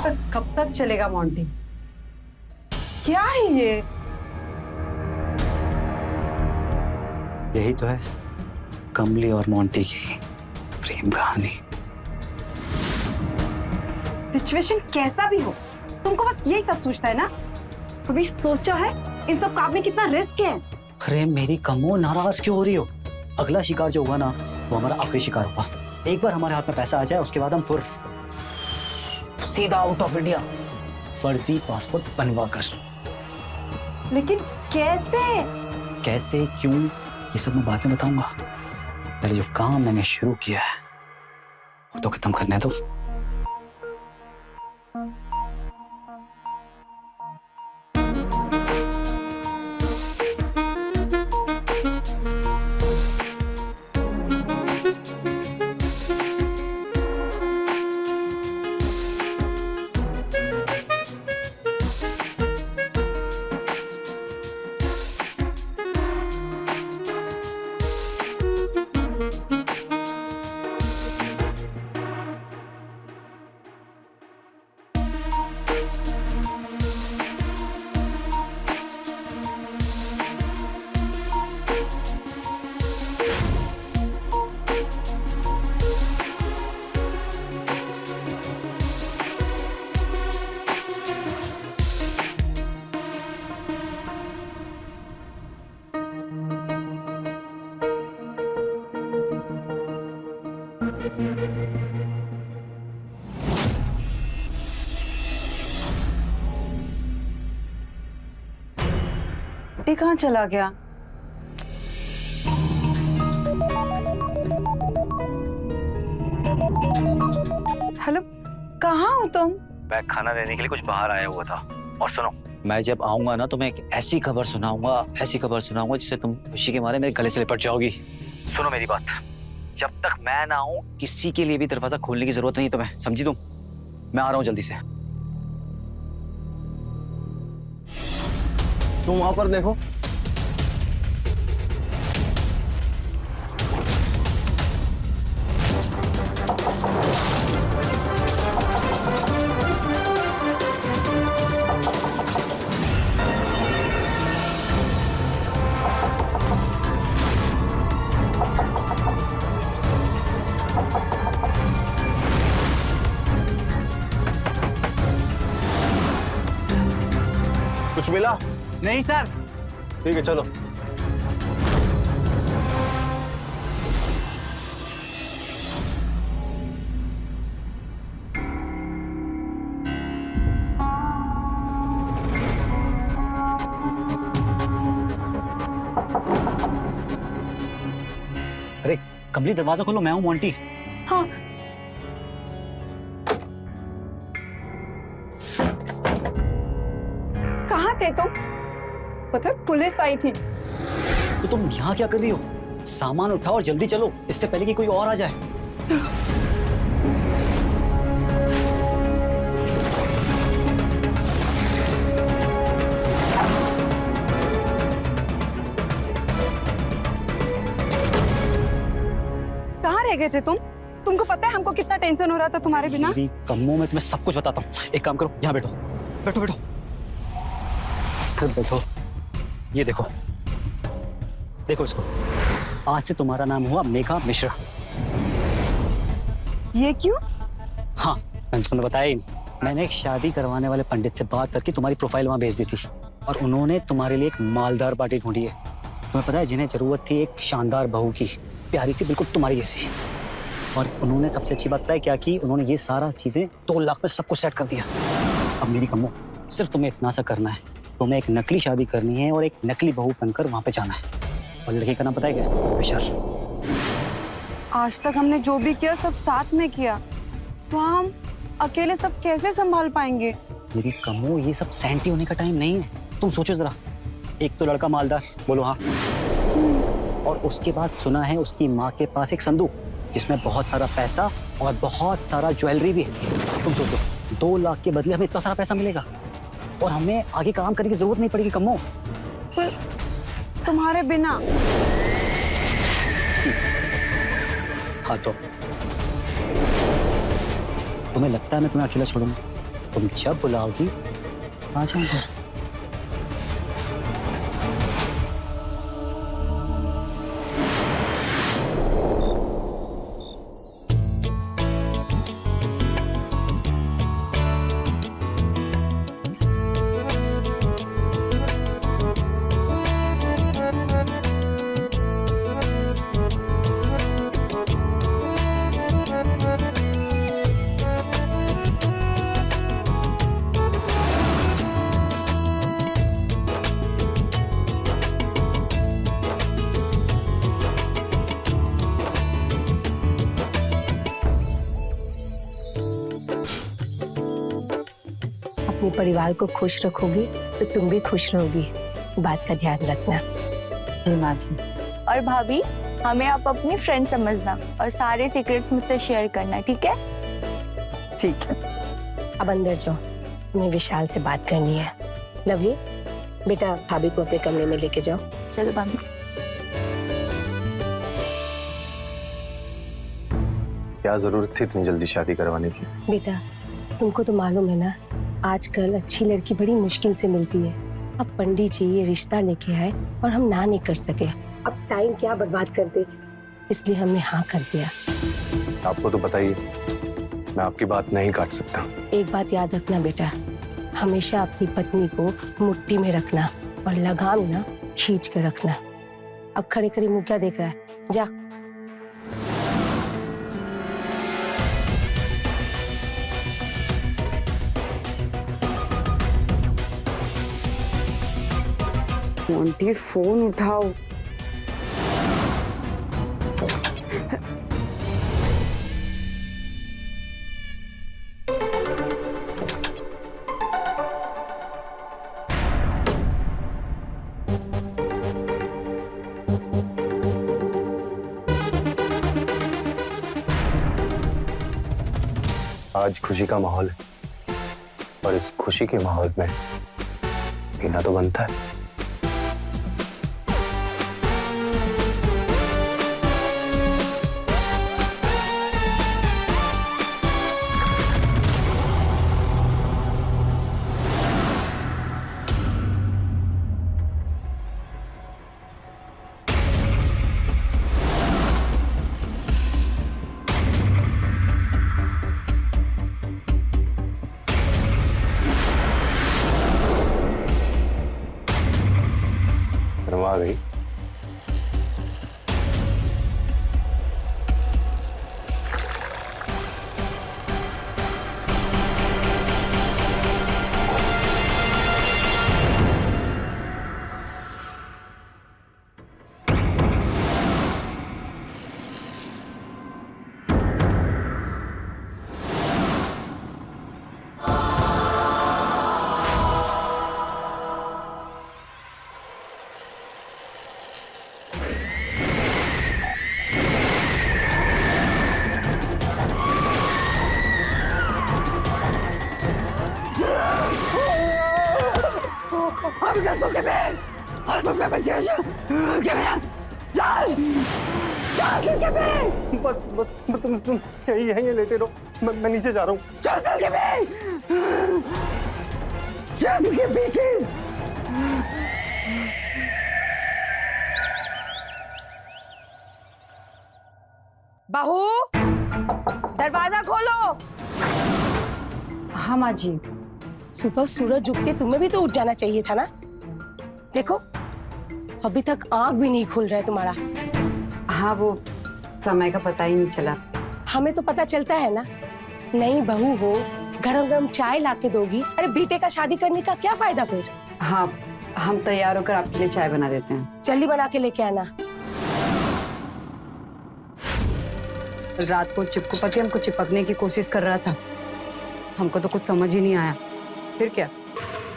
ऐसा कब तक चलेगा मोंटी? क्या है ये? यही तो है कमली और मोंटी की प्रेम कहानी। सिचुएशन कैसा भी हो, तुमको बस यही सब सोचता है ना? कभी सोचा है इन सब काम में कितना रिस्क है? अरे मेरी कमो, नाराज क्यों हो रही हो? अगला शिकार जो होगा ना वो हमारा आखिरी शिकार होगा। एक बार हमारे हाथ में पैसा आ जाए उसके बाद हम फुर सीधा आउट ऑफ इंडिया, फर्जी पासपोर्ट बनवा कर। लेकिन कैसे? कैसे, क्यों, ये सब मैं बाद में बताऊंगा। पहले जो काम मैंने शुरू किया है वो तो खत्म करने दो। ये कहाँ चला गया? हेलो, कहाँ हो तुम? मैं खाना देने के लिए कुछ बाहर आया हुआ था। और सुनो, मैं जब आऊंगा ना तो मैं एक ऐसी खबर सुनाऊंगा जिससे तुम खुशी के मारे मेरे गले से लिपट जाओगी। सुनो मेरी बात, जब तक मैं ना आऊं किसी के लिए भी दरवाजा खोलने की जरूरत नहीं तुम्हें, समझी तुम? मैं आ रहा हूं जल्दी से। तुम वहां पर देखो। कुछ मिला? नहीं सर। ठीक है चलो। अरे कमली, दरवाजा खोलो, मैं हूं मोंटी। हाँ। कहाँ थे तुम? पता है पुलिस आई थी। तो तुम यहाँ क्या कर रही हो? सामान उठाओ और जल्दी चलो, इससे पहले कि कोई और आ जाए। कहाँ रह गए थे तुम? तुमको पता है हमको कितना टेंशन हो रहा था तुम्हारे बिना? मेरी कम्मों में तुम्हें सब कुछ बताता हूँ। एक काम करो, यहाँ बैठो बैठो बैठो सब बैठो। ये देखो, देखो इसको। आज से तुम्हारा नाम हुआ मेघा मिश्रा। ये क्यों? हाँ, मैंने तुम्हें बताया ही नहीं। मैंने एक शादी करवाने वाले पंडित से बात करके तुम्हारी प्रोफाइल वहां भेज दी थी और उन्होंने तुम्हारे लिए एक मालदार पार्टी ढूंढी है। तुम्हें पता है जिन्हें जरूरत थी एक शानदार बहू की, प्यारी सी, बिल्कुल तुम्हारी जैसी। और उन्होंने सबसे अच्छी बात पता है क्या की? उन्होंने ये सारा चीजें 2 लाख में सब कुछ सेट कर दिया। अब मेरी कम्मो, सिर्फ तुम्हें इतना सा करना है, तुम्हें एक नकली शादी करनी है और एक नकली बहू बनकर वहां पे जाना है। और लड़की का नाम पता है क्या? विशाल। आज तक हमने जो भी किया सब साथ में किया, तो हम अकेले सब कैसे संभाल पाएंगे? मेरी कमो, ये सब सैंटी होने का टाइम नहीं है। तुम सोचो जरा, एक तो लड़का मालदार, बोलो हाँ, और उसके बाद सुना है उसकी माँ के पास एक संदूक जिसमें बहुत सारा पैसा और बहुत सारा ज्वेलरी भी है। तुम सोचो 2 लाख के बदले हमें इतना सारा पैसा मिलेगा और हमें आगे काम करने की जरूरत नहीं पड़ेगी कमो। पर तुम्हारे बिना। हाँ तो तुम्हें लगता है मैं तुम्हें अकेला छोड़ूंगा? तुम जब बुलाओगी आ जाऊंगा। अपने परिवार को खुश रखोगी तो तुम भी खुश रहोगी, बात का ध्यान रखना। जी माँ जी। और भाभी, हमें आप अपनी फ्रेंड समझना और सारे सीक्रेट्स मुझसे शेयर करना, ठीक है? ठीक है। अब अंदर जाओ, हमें विशाल से बात करनी है। लवली, बेटा भाभी को अपने कमरे में लेके जाओ। चलो भाभी। क्या जरूरत थी इतनी जल्दी शादी करवाने की? बेटा तुमको तो मालूम है ना, आजकल अच्छी लड़की बड़ी मुश्किल से मिलती है। अब पंडित जी ये रिश्ता लेके आए और हम ना नहीं कर सके। अब टाइम क्या बर्बाद कर दे, इसलिए हमने हाँ कर दिया। आपको तो पता ही है, मैं आपकी बात नहीं काट सकता। एक बात याद रखना बेटा, हमेशा अपनी पत्नी को मुट्ठी में रखना और लगाम ना खींच कर रखना। अब खड़े खड़े मुंह क्या देख रहा है, जा। मोंटी फोन उठाओ। आज खुशी का माहौल है और इस खुशी के माहौल में पीना तो बनता है। आ गई। बस बस तुम यहीं लेटे रहो, मैं नीचे जा रहा हूँ। बहू, दरवाजा खोलो। हाँ माँ जी। सुबह सूरज उगते तुम्हें भी तो उठ जाना चाहिए था ना। देखो अभी तक आंख भी नहीं खुल रहा है तुम्हारा। हाँ, वो समय का पता ही नहीं चला। हमें तो पता चलता है ना, नई बहू हो, गरम गरम चाय लाके दोगी। अरे बेटे का शादी करने का क्या फायदा फिर। हाँ, हम तैयार होकर आपके लिए चाय बना देते हैं। जल्दी बना के लेके आना। रात को चिपकू हमको चिपकने की कोशिश कर रहा था, हमको तो कुछ समझ ही नहीं आया। फिर क्या,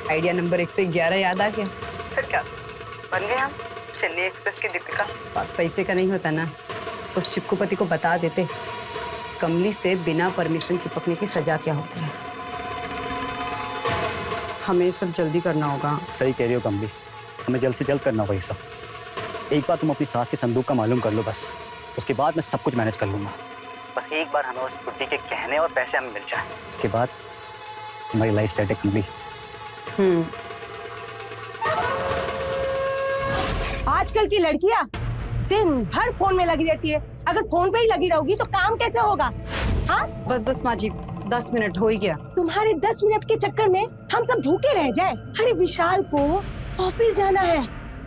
आइडिया नंबर 1 से 11 याद आ गया। फिर क्या, बन गए हम चेन्नई एक्सप्रेस की दीपिका। बात पैसे का नहीं होता ना, उस चिपकूपति को बता देते कमली से बिना परमिशन चिपकने की सजा क्या होती है। हमें सब जल्दी करना होगा। सही कह रही हो कमली, हमें जल्द से जल्द करना होगा ये सब। एक बार तुम अपनी सास के संदूक का मालूम कर लो बस, उसके बाद मैं सब कुछ मैनेज कर लूंगा। बस एक बार हमें उस बुड्ढी के कहने और पैसे हमें मिल जाए, उसके बाद तुम्हारी लाइफ सेट है कमली। आजकल की लड़कियां दिन भर फोन में लगी रहती है। अगर फोन पे ही लगी रहोगी तो काम कैसे होगा? हाँ, बस बस माँ जी, 10 मिनट हो ही गया। तुम्हारे 10 मिनट के चक्कर में हम सब भूखे रह जाए। अरे विशाल को ऑफिस जाना है,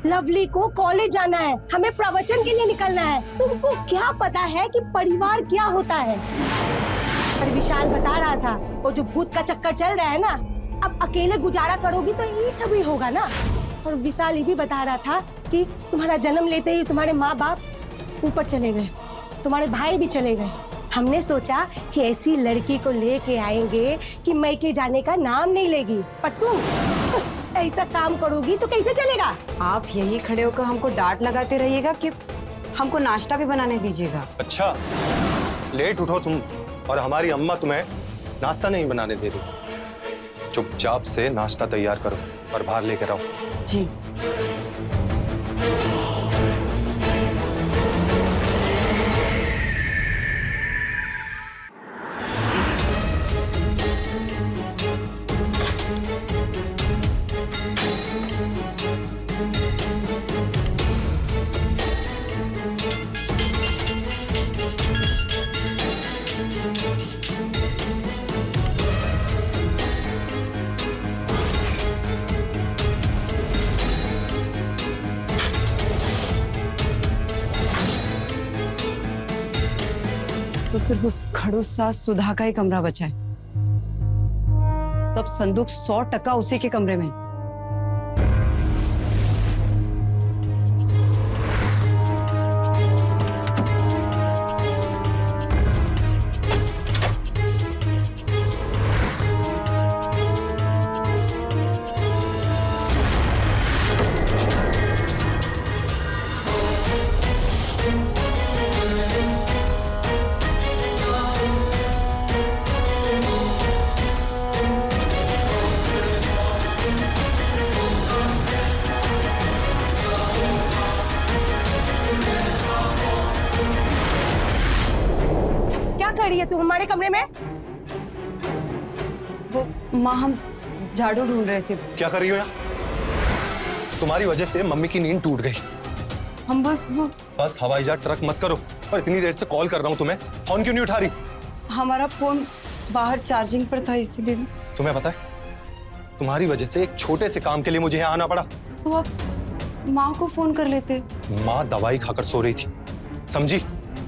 लवली को कॉलेज जाना है, हमें प्रवचन के लिए निकलना है। तुमको क्या पता है कि परिवार क्या होता है? पर विशाल बता रहा था वो जो भूत का चक्कर चल रहा है ना, अब अकेले गुजारा करोगी तो ये सब ही होगा ना। और विशाल ये भी बता रहा था कि तुम्हारा जन्म लेते ही तुम्हारे माँ बाप ऊपर चले गए, तुम्हारे भाई भी चले गए। हमने सोचा कि ऐसी लड़की को लेके आएंगे कि मैके जाने का नाम नहीं लेगी, पर तुम ऐसा काम करोगी तो कैसे चलेगा? आप यही खड़े होकर हमको डांट लगाते रहिएगा कि हमको नाश्ता भी बनाने दीजिएगा। अच्छा, लेट उठो तुम और हमारी अम्मा तुम्हें नाश्ता नहीं बनाने दे रही। चुपचाप से नाश्ता तैयार करो और बाहर लेकर आओ। जी। तो सिर्फ उस खड़ूस सास सुधा का ही कमरा बचा है। तब संदूक 100% उसी के कमरे में। क्या कर रही है तू हमारे कमरे में? वो माँ, हम झाड़ू ढूंढ रहे थे। क्या कर रही हो यहाँ? तुम्हारी वजह से मम्मी की नींद टूट गई। हम बस हवाई जहाज ट्रक मत करो। और इतनी देर से कॉल कर रहा हूँ तुम्हें, फोन क्यों नहीं उठा रही? हमारा फोन बाहर चार्जिंग पर था, इसलिए। तुम्हें पता है तुम्हारी वजह से एक छोटे से काम के लिए मुझे यहाँ आना पड़ा। तो आप माँ को फोन कर लेते। माँ दवाई खाकर सो रही थी, समझी?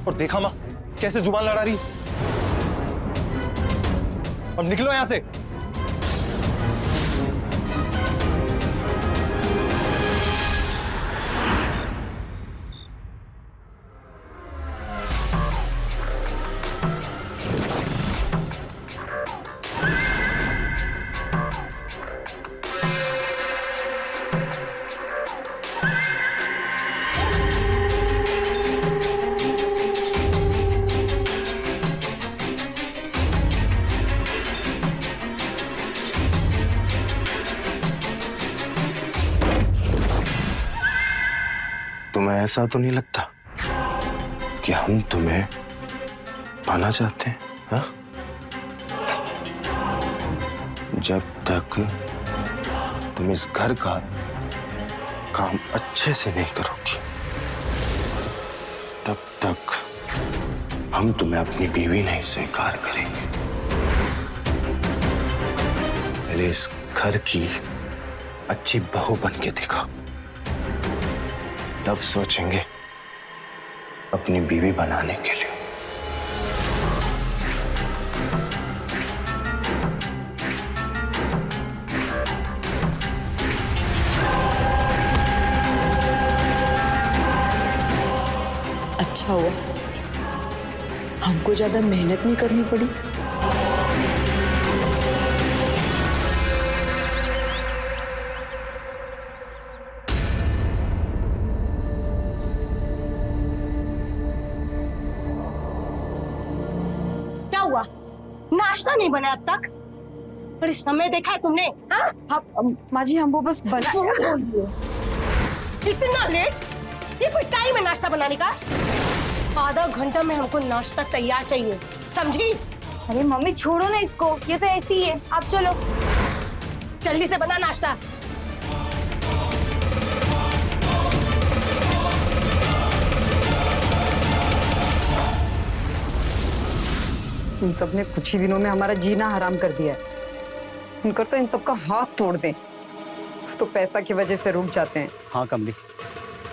और देखा माँ कैसे जुबान लड़ा रही। अब निकलो यहाँ से। तुम्हें ऐसा तो नहीं लगता कि हम तुम्हें पाना चाहते हैं? हाँ? जब तक तुम इस घर का काम अच्छे से नहीं करोगी, तब तक हम तुम्हें अपनी बीवी नहीं स्वीकार करेंगे। पहले इस घर की अच्छी बहू बन के दिखा, तब सोचेंगे अपनी बीवी बनाने के लिए। अच्छा हुआ हमको ज्यादा मेहनत नहीं करनी पड़ी। नाश्ता नहीं बना अब तक? पर इस समय देखा है तुमने? हाँ माँ जी, हम वो बस बना। इतना लेट? ये कोई टाइम है नाश्ता बनाने का? आधा घंटा में हमको नाश्ता तैयार चाहिए, समझी? अरे मम्मी छोड़ो ना इसको, ये तो ऐसी ही है, आप चलो। जल्दी से बना नाश्ता। इन सब ने कुछ ही दिनों में हमारा जीना हराम कर दिया है। इनकर तो इन सब का हाथ तोड़ दें, तो पैसा की वजह से रुक जाते हैं। हाँ कमली,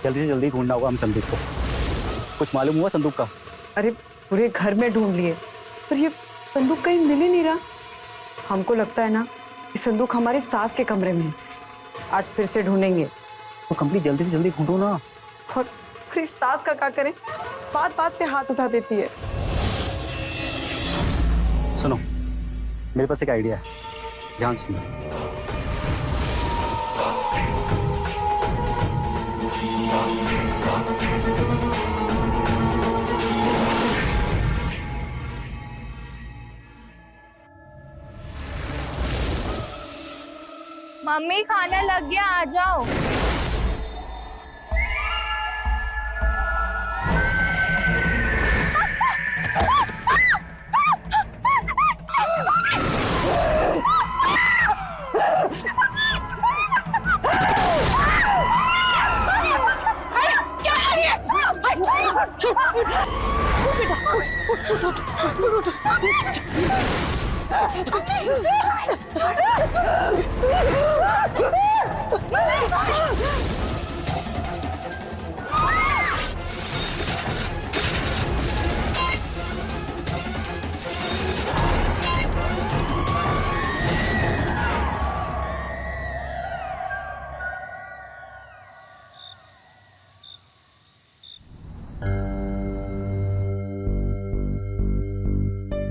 जल्दी से जल्दी ढूंढना होगा हम संदूक को। कुछ मालूम हुआ संदूक का? अरे पूरे घर में ढूंढ लिए, पर ये संदूक कहीं मिल ही नहीं रहा। हमको लगता है ना कि संदूक हमारी सास के कमरे में है। आज फिर से ढूंढेंगे। तो कमली जल्दी से जल्दी ढूंढो ना। और फिर इस सास का क्या करें, बात बात पे हाथ उठा देती है। सुनो, मेरे पास एक आइडिया है, ध्यान सुनो। मम्मी खाना लग गया, आ जाओ।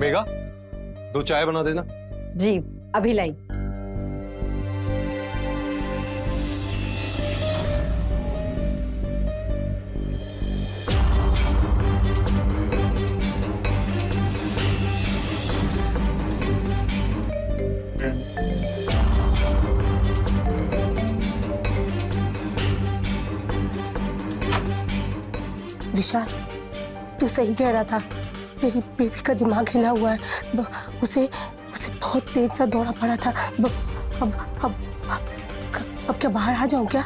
मेघा, 2 चाय बना देना। जी अभी लाई। विशाल, तू सही कह रहा था, तेरी बेबी का दिमाग हिला हुआ है। उसे उसे बहुत तेज सा दौड़ा पड़ा था। अब क्या बाहर आ जाऊं क्या?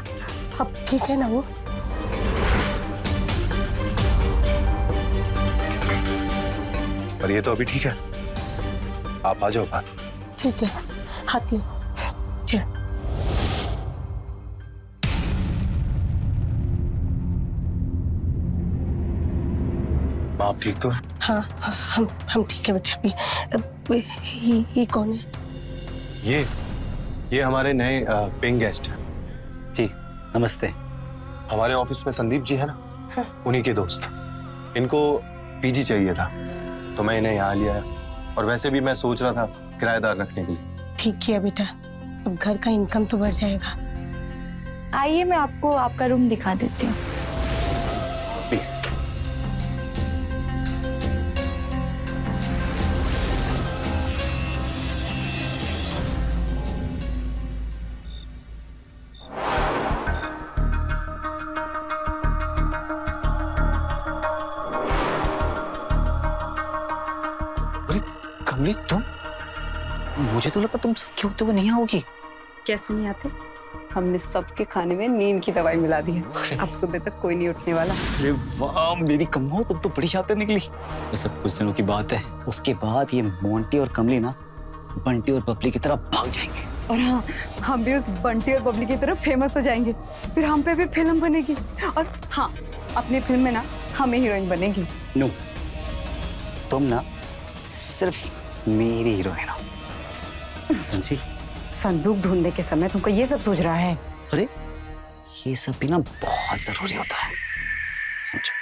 अब ठीक है ना वो? पर ये तो अभी ठीक है, आप आ जाओ बात। ठीक है, आती हूँ। चल। आप ठीक तो है? हाँ, हम ठीक है बेटा। अभी ये कौन है? ये हमारे नए पेइंग गेस्ट हैं। जी नमस्ते। हमारे ऑफिस में संदीप जी है ना, हाँ। उन्हीं के दोस्त। इनको पीजी चाहिए था, तो मैं इन्हें यहाँ लिया। और वैसे भी मैं सोच रहा था किराएदार रखने के लिए। ठीक किया बेटा, अब घर का इनकम तो बढ़ जाएगा। आइए, मैं आपको आपका रूम दिखा देती हूँ। प्लीज। कमली तुम, मुझे तो लगा तुम सख्ती होते हुए नहीं आओगी। कैसे नहीं आते? हमने सबके खाने में नींद की दवाई मिला दी है। अब सुबह तक कोई नहीं उठने वाला। अरे वाह मेरी कम्मो, तुम तो बड़ी शातिर निकली। ये सब कुछ दिनों की बात है, उसके बाद ये मोंटी और कमली ना बंटी और बबली की तरफ भाग जाएंगे। और हाँ, हम भी उस बंटी और बबली की तरफ फेमस हो जाएंगे। फिर हम पे भी फिल्म बनेगी। और हाँ, अपनी फिल्म में ना हमें हीरोइन बनेगी। नो, तुम ना सिर्फ मेरी हीरोइन हो, समझी? संदूक ढूंढने के समय तुमको ये सब सोच रहा है? अरे ये सब भी ना बहुत जरूरी होता है, समझो।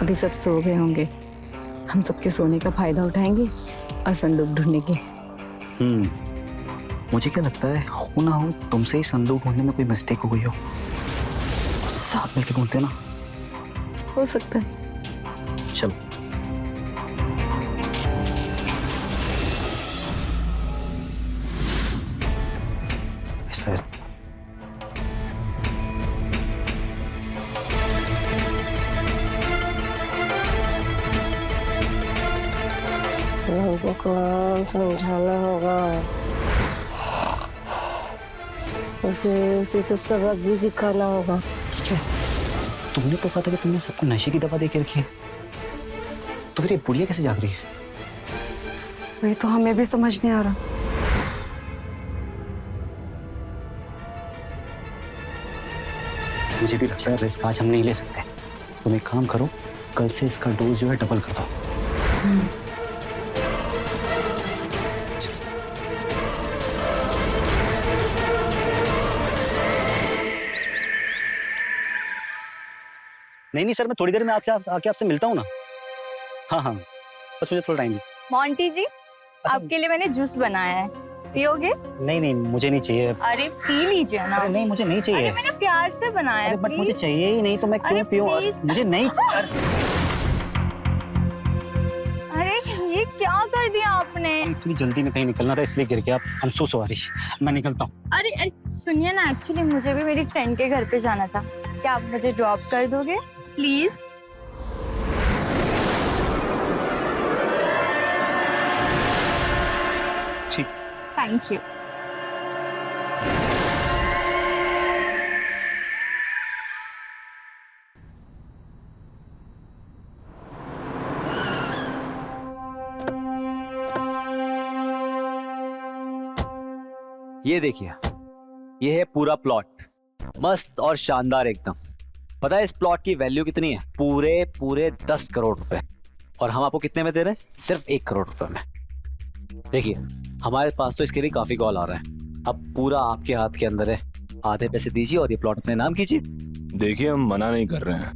अभी सब सो गए होंगे। हम सबके सोने का फायदा उठाएंगे और संदूक ढूंढने के। मुझे क्या लगता है, हो ना हो तुमसे ही संदूक ढूंढने में कोई मिस्टेक हो गई हो। साथ मिलके ढूंढते ना। हो सकता है। चलो। ऐसा हमको काम समझाना होगा, उसे तो सबक भी सिखाना होगा। ठीक है, तुमने तो कहा था कि तुमने सबको नशे की दवा दे के रखी है, तो फिर ये बुढ़िया कैसे जाग रही है? वही तो हमें भी समझ नहीं आ रहा। मुझे भी लगता है रिस्क आज हम नहीं ले सकते। तुम एक काम करो, कल से इसका डोज जो है डबल कर दो। नहीं सर, मैं थोड़ी देर में आपसे मिलता हूँ ना। हाँ हाँ, बस मुझे थोड़ा टाइम दीजिए। मोंटी जी, आपके लिए मैंने जूस बनाया है, पियोगे? नहीं मुझे नहीं चाहिए। अरे पी लीजिए ना। अरे नहीं, मुझे नहीं चाहिए। अरे मैंने प्यार से बनाया है, बट मुझे please। चाहिए ही नहीं, तो मैं क्यों अरे पीऊं? please। मुझे नहीं अरे ये क्या कर दिया आपने? इतनी जल्दी में कहीं निकलना था, इसलिए गिर गया। I'm so sorry। मैं निकलता हूँ। अरे सुनिए ना, एक्चुअली मुझे भी मेरी फ्रेंड के घर पे जाना था। क्या आप मुझे ड्रॉप कर दोगे प्लीज? ठीक। Thank you. ये देखिए, ये है पूरा प्लॉट, मस्त और शानदार एकदम। पता है इस प्लॉट की वैल्यू कितनी है? पूरे 10 करोड़ रुपए। और हम आपको कितने में दे रहे हैं? सिर्फ 1 करोड़ रुपए में। देखिए, हमारे पास तो इसके लिए काफी कॉल आ रहे हैं। अब पूरा आपके हाथ के अंदर है, आधे पैसे दीजिए और ये प्लॉट अपने नाम कीजिए। देखिए, हम मना नहीं कर रहे हैं,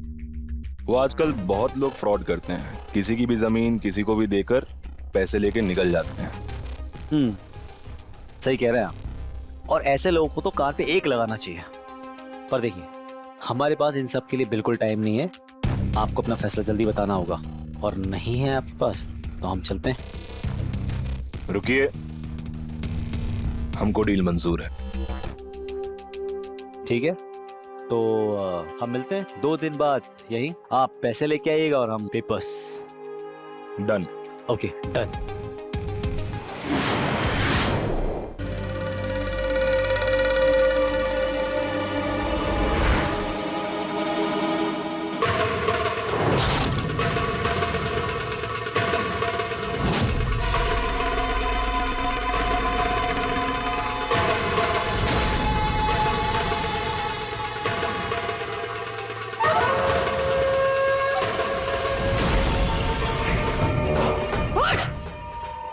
वो आजकल बहुत लोग फ्रॉड करते हैं, किसी की भी जमीन किसी को भी देकर पैसे लेके निकल जाते हैं। सही कह रहे हैं आप, और ऐसे लोगों को तो कान पे एक लगाना चाहिए। पर देखिए, हमारे पास इन सब के लिए बिल्कुल टाइम नहीं है। आपको अपना फैसला जल्दी बताना होगा, और नहीं है आपके पास तो हम चलते हैं। रुकिए, हमको डील मंजूर है। ठीक है, तो हम मिलते हैं 2 दिन बाद यही। आप पैसे लेके आइएगा और हम पेपर्स। डन। Okay, done.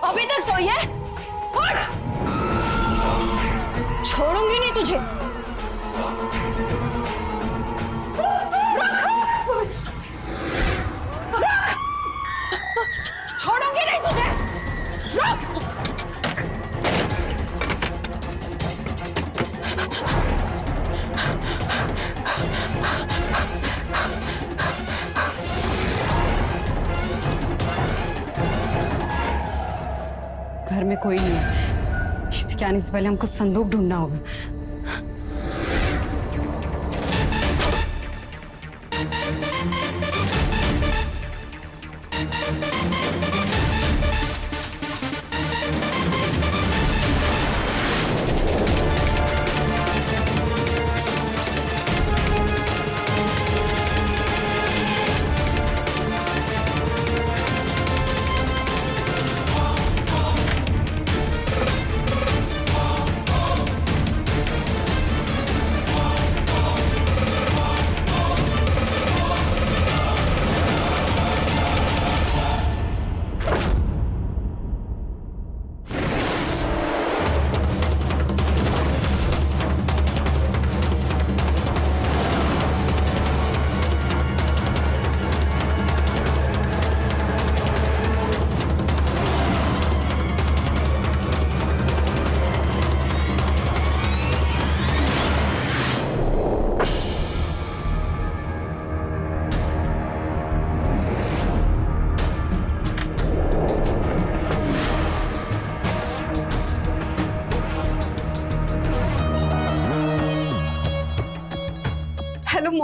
अभी तक सोई है? उठ! छोड़ूंगी नहीं तुझे। रख! छोड़ूंगी नहीं तुझे। रख! घर में कोई नहीं है, किसी के आने से पहले हमको संदूक ढूंढना होगा।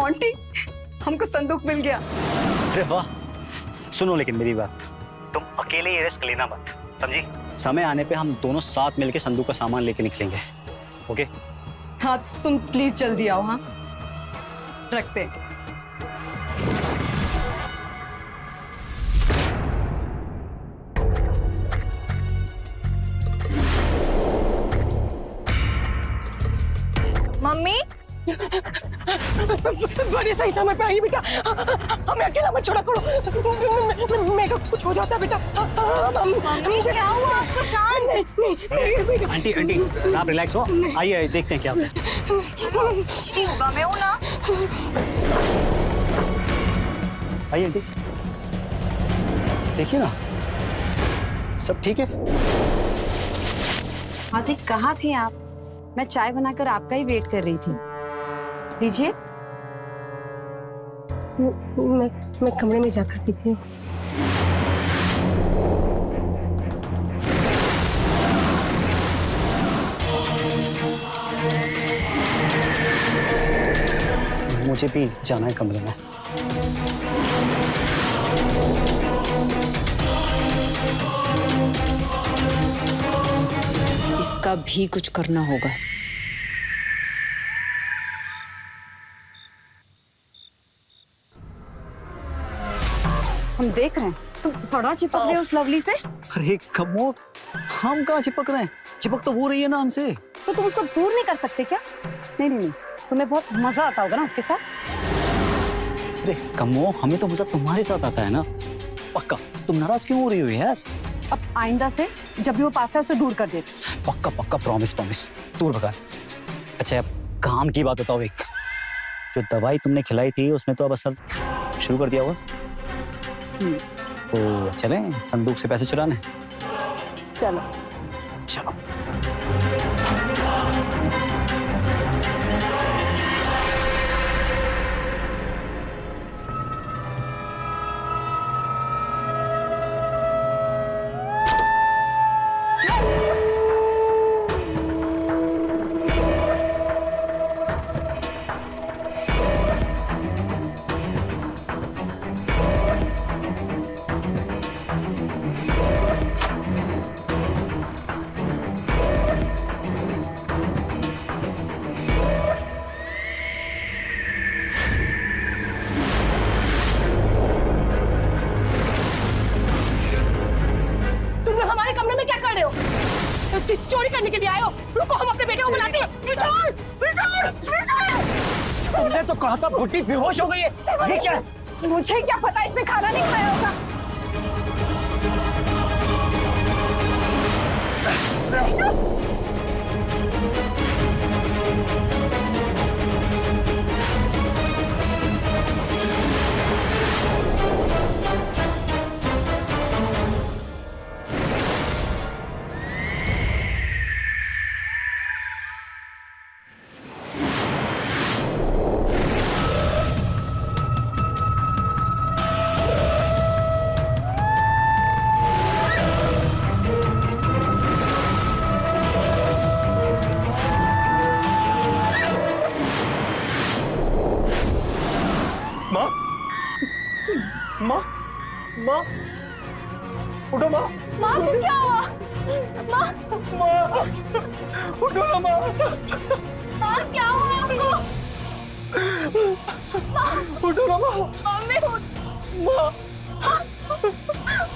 आंटी, हमको संदूक मिल गया। अरे वाह। सुनो लेकिन मेरी बात, तुम अकेले ये रिस्क लेना मत, समझी? समय आने पे हम दोनों साथ मिलके संदूक का सामान लेके निकलेंगे, ओके? हाँ तुम प्लीज जल्दी आओ। हाँ रखते हैं। मम्मी बड़ी सही समय पे आई बेटा, हमें अकेला मत छोड़ा करो, मेरे को कुछ हो जाता है बेटा। क्या हुआ आपको? शांत बेटा। आंटी आंटी आप रिलैक्स हो, आइए देखते हैं क्या होता है। ठीक होगा, मैं हूं ना। आइए आंटी, देखिए ना सब ठीक है। हाँ जी, कहाँ थे आप? मैं चाय बनाकर आपका ही वेट कर रही थी। लीजिए। मैं कमरे में जाकर पीती हूँ। मुझे भी जाना है कमरे में। इसका भी कुछ करना होगा। हम देख रहे हैं तुम बड़ा चिपक रहे हो उस लवली से। अरे कमो, हम कहाँ चिपक रहे हैं? चिपक तो वो रही है ना हमसे। तो तुम उसको दूर नहीं कर सकते क्या? नहीं, तुम्हें बहुत मजा आता होगा ना उसके साथ। अरे कमो, हमें तो मजा तुम्हारे साथ आता है ना। पक्का तुम नाराज क्यों हो रही हो यार? अब आइंदा से जब भी वो पास है उसे दूर कर दे। पक्का पक्का, प्रॉमिस दूर भगा। अच्छा अब काम की बात बताओ। एक जो दवाई तुमने खिलाई थी उसने तो अब असर शुरू कर दिया होगा। तो चलें संदूक से पैसे चुराने। चलो चलो। चोरी करने के लिए आए हो? रुको, हम अपने बेटे को बुलाते हैं। तुमने तो कहा था बुड्ढी बेहोश हो गई है। ये क्या है? मुझे क्या पता, इसने खाना नहीं खाया होगा। माँ, उठो माँ। माँ को क्या हुआ? माँ उठो ना माँ। माँ क्या हुआ आपको? उठो ना माँ। मम्मी उठ। माँ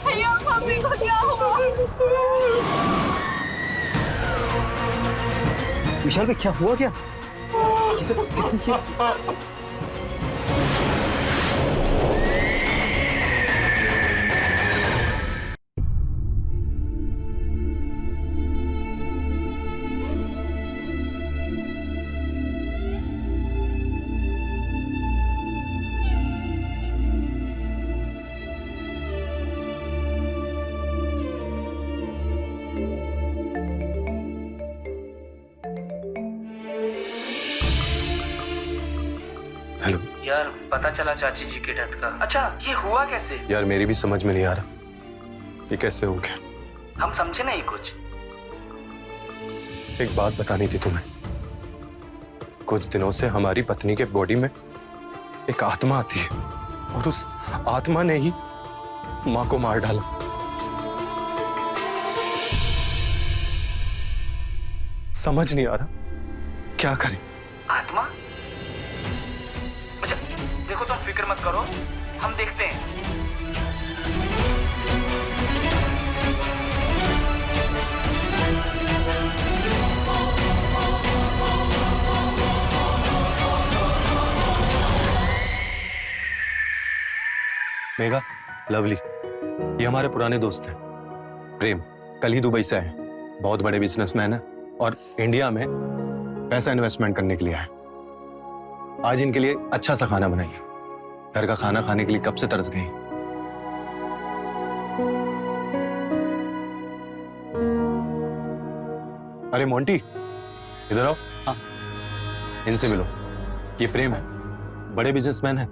भैया मम्मी को क्या हुआ? विशाल भाई क्या हुआ? क्या किसने किया? हेलो यार, पता चला चाची जी की डेथ का। अच्छा ये हुआ कैसे? यार, मेरी भी समझ में नहीं आ रहा ये कैसे हो गया। हम समझे नहीं कुछ। एक बात बतानी थी तुम्हें। कुछ दिनों से हमारी पत्नी के बॉडी में एक आत्मा आती है और उस आत्मा ने ही माँ को मार डाला। समझ नहीं आ रहा क्या करें। आत्मा? अच्छा देखो, तुम फिक्र मत करो, हम देखते हैं। मेघा, लवली, ये हमारे पुराने दोस्त हैं। प्रेम कल ही दुबई से आए, बहुत बड़े बिजनेसमैन है और इंडिया में पैसा इन्वेस्टमेंट करने के लिए आए। आज इनके लिए अच्छा सा खाना बनाइए। घर का खाना खाने के लिए कब से तरस गए। अरे मोंटी, इधर आओ। हाँ। इनसे मिलो। ये प्रेम है, बड़े बिजनेसमैन है,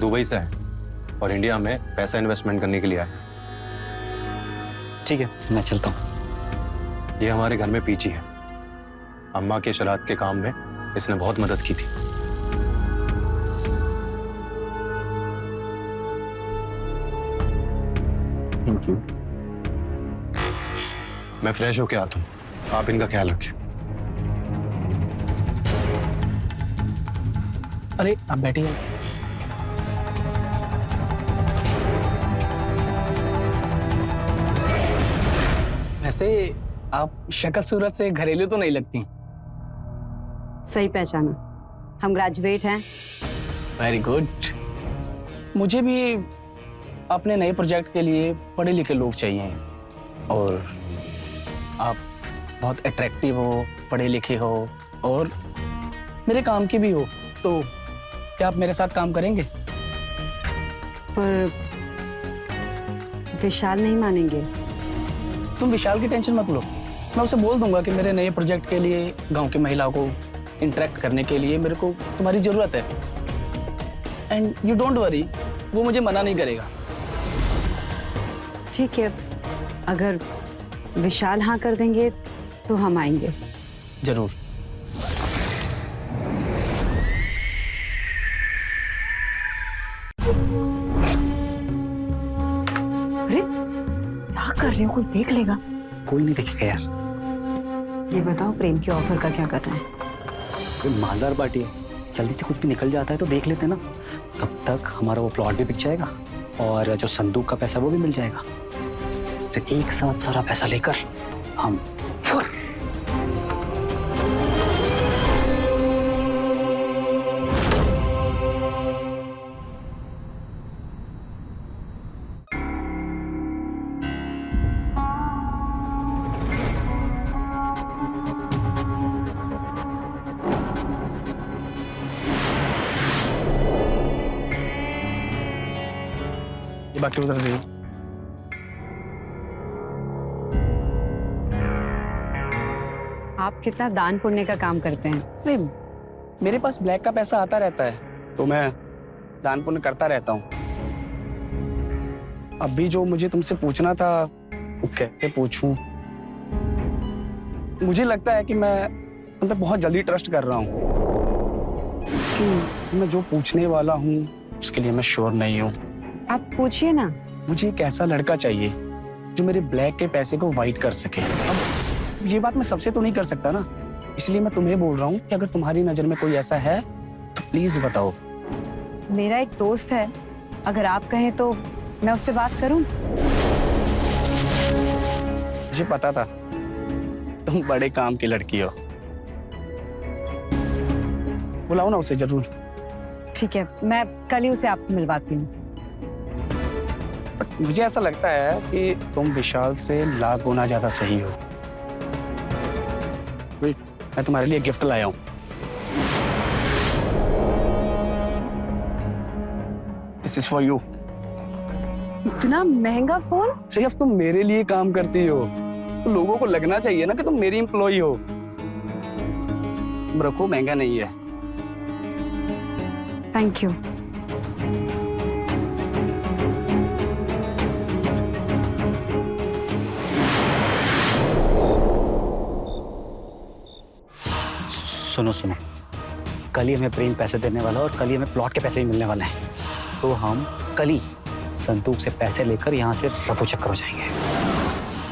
दुबई से आए और इंडिया में पैसा इन्वेस्टमेंट करने के लिए आए। ठीक है, मैं चलता हूँ। ये हमारे घर में पीछी है। अम्मा के शराध के काम में इसने बहुत मदद की थी। Thank you. मैं फ्रेश होके आता हूँ, आप इनका ख्याल रखें। अरे आप बैठिए। वैसे आप शक्ल सूरत से घरेलू तो नहीं लगती। सही पहचाना, हम ग्रेजुएट हैं। Very good. मुझे भी अपने नए प्रोजेक्ट के लिए पढ़े लिखे लोग चाहिए और आप बहुत अट्रैक्टिव हो, पढ़े लिखे हो और मेरे काम की भी हो, तो क्या आप मेरे साथ काम करेंगे? पर विशाल नहीं मानेंगे। तुम विशाल की टेंशन मत लो, मैं उसे बोल दूंगा कि मेरे नए प्रोजेक्ट के लिए गांव की महिलाओं को इंटरेक्ट करने के लिए मेरे को तुम्हारी जरूरत है। एंड यू डोंट वरी, वो मुझे मना नहीं करेगा। ठीक है, अगर विशाल हाँ कर देंगे तो हम आएंगे। जरूर। अरे क्या कर रहे हो, कोई देख लेगा। कोई नहीं देखेगा यार। ये बताओ, प्रेम के ऑफर का क्या करना है? कोई मालदार पार्टी है, जल्दी से कुछ भी निकल जाता है तो देख लेते हैं ना। तब तक हमारा वो प्लॉट भी बिक जाएगा और जो संदूक का पैसा वो भी मिल जाएगा। फिर एक साथ सारा पैसा लेकर हम बाकी उधर दे। आप कितना दान पुण्य का काम करते हैं? अरे मेरे पास ब्लैक का पैसा आता रहता है तो मैं दान पुण्य करता रहता हूँ। अभी जो मुझे तुमसे पूछना था वो कैसे पूछूं? मुझे लगता है कि मैं तुम पे बहुत जल्दी ट्रस्ट कर रहा हूँ। मैं जो पूछने वाला हूँ उसके लिए मैं श्योर नहीं हूँ। आप पूछिए ना। मुझे एक ऐसा लड़का चाहिए जो मेरे ब्लैक के पैसे को वाइट कर सके। अब ये बात मैं सबसे तो नहीं कर सकता ना, इसलिए मैं तुम्हें बोल रहा हूँ कि अगर तुम्हारी नजर में कोई ऐसा है तो प्लीज बताओ। मेरा एक दोस्त है, अगर आप कहें तो मैं उससे बात करूं। मुझे पता था तुम बड़े काम की लड़की हो। बुलाओ ना उसे जरूर। ठीक है, मैं कल ही उसे आपसे मिलवाती हूँ। बट मुझे ऐसा लगता है कि तुम विशाल से लाख गुना ज्यादा सही हो। वेट, मैं तुम्हारे लिए गिफ्ट लाया हूँ। This is for you. इतना महंगा फोन? सिर्फ तुम मेरे लिए काम करती हो तो लोगों को लगना चाहिए ना कि तुम मेरी एम्प्लॉई हो। तुम रखो, महंगा नहीं है। Thank you. सुनो सुनो, कल ही हमें प्रेम पैसे देने वाला है और कल ही हमें प्लॉट के पैसे भी मिलने वाले हैं। तो हम कल ही संदूक से पैसे लेकर यहाँ से रफू चक्कर हो जाएंगे।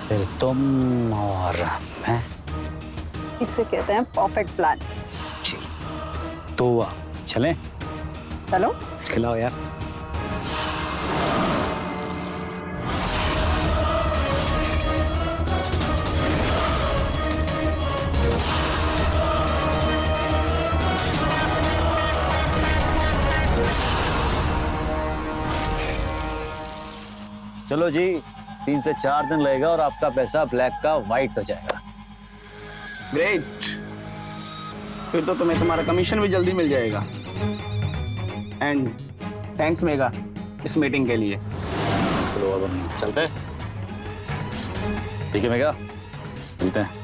फिर तुम और मैं। इससे कहते हैं परफेक्ट प्लान। जी तो चलें? चलो। खिलाओ यार। चलो जी, 3 से 4 दिन लगेगा और आपका पैसा ब्लैक का व्हाइट हो जाएगा। ग्रेट, फिर तो तुम्हें तुम्हारा कमीशन भी जल्दी मिल जाएगा। एंड थैंक्स मेगा इस मीटिंग के लिए। चलो अब हम चलते हैं। ठीक है मेगा, मिलते हैं।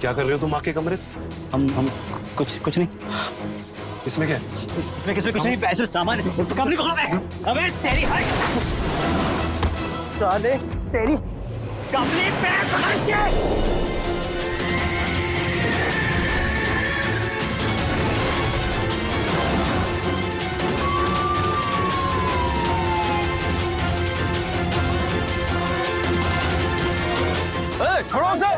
क्या कर रहे हो तुम आके कमरे? हम कुछ नहीं। इसमें क्या? इसमें कुछ नहीं, पैसे सामान कमरे को अबे तेरी साले तेरी कमरे पे फंस के। खड़ो से।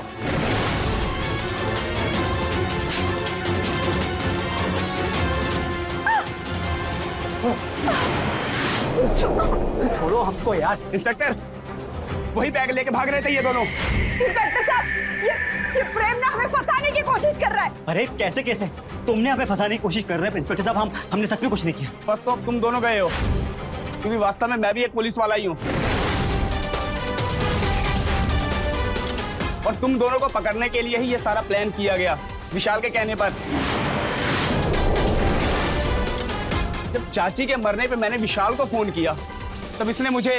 छोड़ो हमको यार। इंस्पेक्टर, वही बैग लेके भाग रहे थे ये दोनों। इंस्पेक्टर साहब, ये प्रेम ना हमें फंसाने की कोशिश कर रहा है। अरे कैसे कैसे तुमने हमें फंसाने की कोशिश कर रहे हैं इंस्पेक्टर साहब? हमने सच में कुछ नहीं किया। फंस तो अब तुम दोनों गए हो, क्योंकि वास्तव में मैं भी एक पुलिस वाला ही हूँ। और तुम दोनों को पकड़ने के लिए ही ये सारा प्लान किया गया, विशाल के कहने पर। जब चाची के मरने पे मैंने विशाल को फोन किया, तब इसने मुझे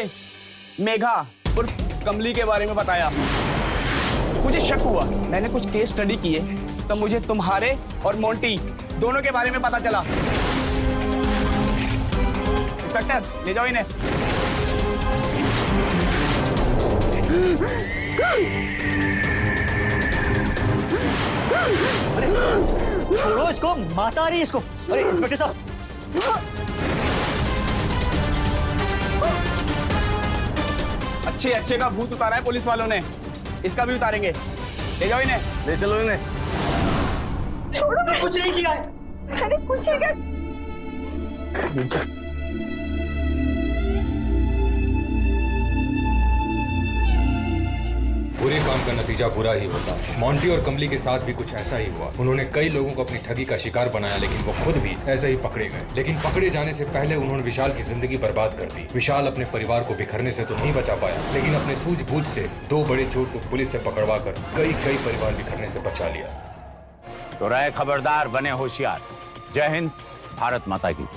मेघा उर्फ कमली के बारे में बताया। मुझे शक हुआ, मैंने कुछ केस स्टडी किए, तब मुझे तुम्हारे और मोंटी दोनों के बारे में पता चला। इंस्पेक्टर, ले जाओ इन्हें। अरे छोड़ो इसको, माता आ रही है इसको। अरे इंस्पेक्टर साहब, अच्छे का भूत उतारा है पुलिस वालों ने, इसका भी उतारेंगे। ले जाओ इन्हें। ले चलो इन्हें। छोड़ो, मैं कुछ नहीं किया है। मैंने कुछ नहीं किया। बुरे काम का नतीजा बुरा ही होता है। मोंटी और कमली के साथ भी कुछ ऐसा ही हुआ। उन्होंने कई लोगों को अपनी ठगी का शिकार बनाया, लेकिन वो खुद भी ऐसे ही पकड़े गए। लेकिन पकड़े जाने से पहले उन्होंने विशाल की जिंदगी बर्बाद कर दी। विशाल अपने परिवार को बिखरने से तो नहीं बचा पाया, लेकिन अपने सूझबूझ से 2 बड़े चोर को पुलिस से पकड़वा कर कई परिवार बिखरने से बचा लिया। तो रहे खबरदार, बने होशियार। जय हिंद, भारत माता की।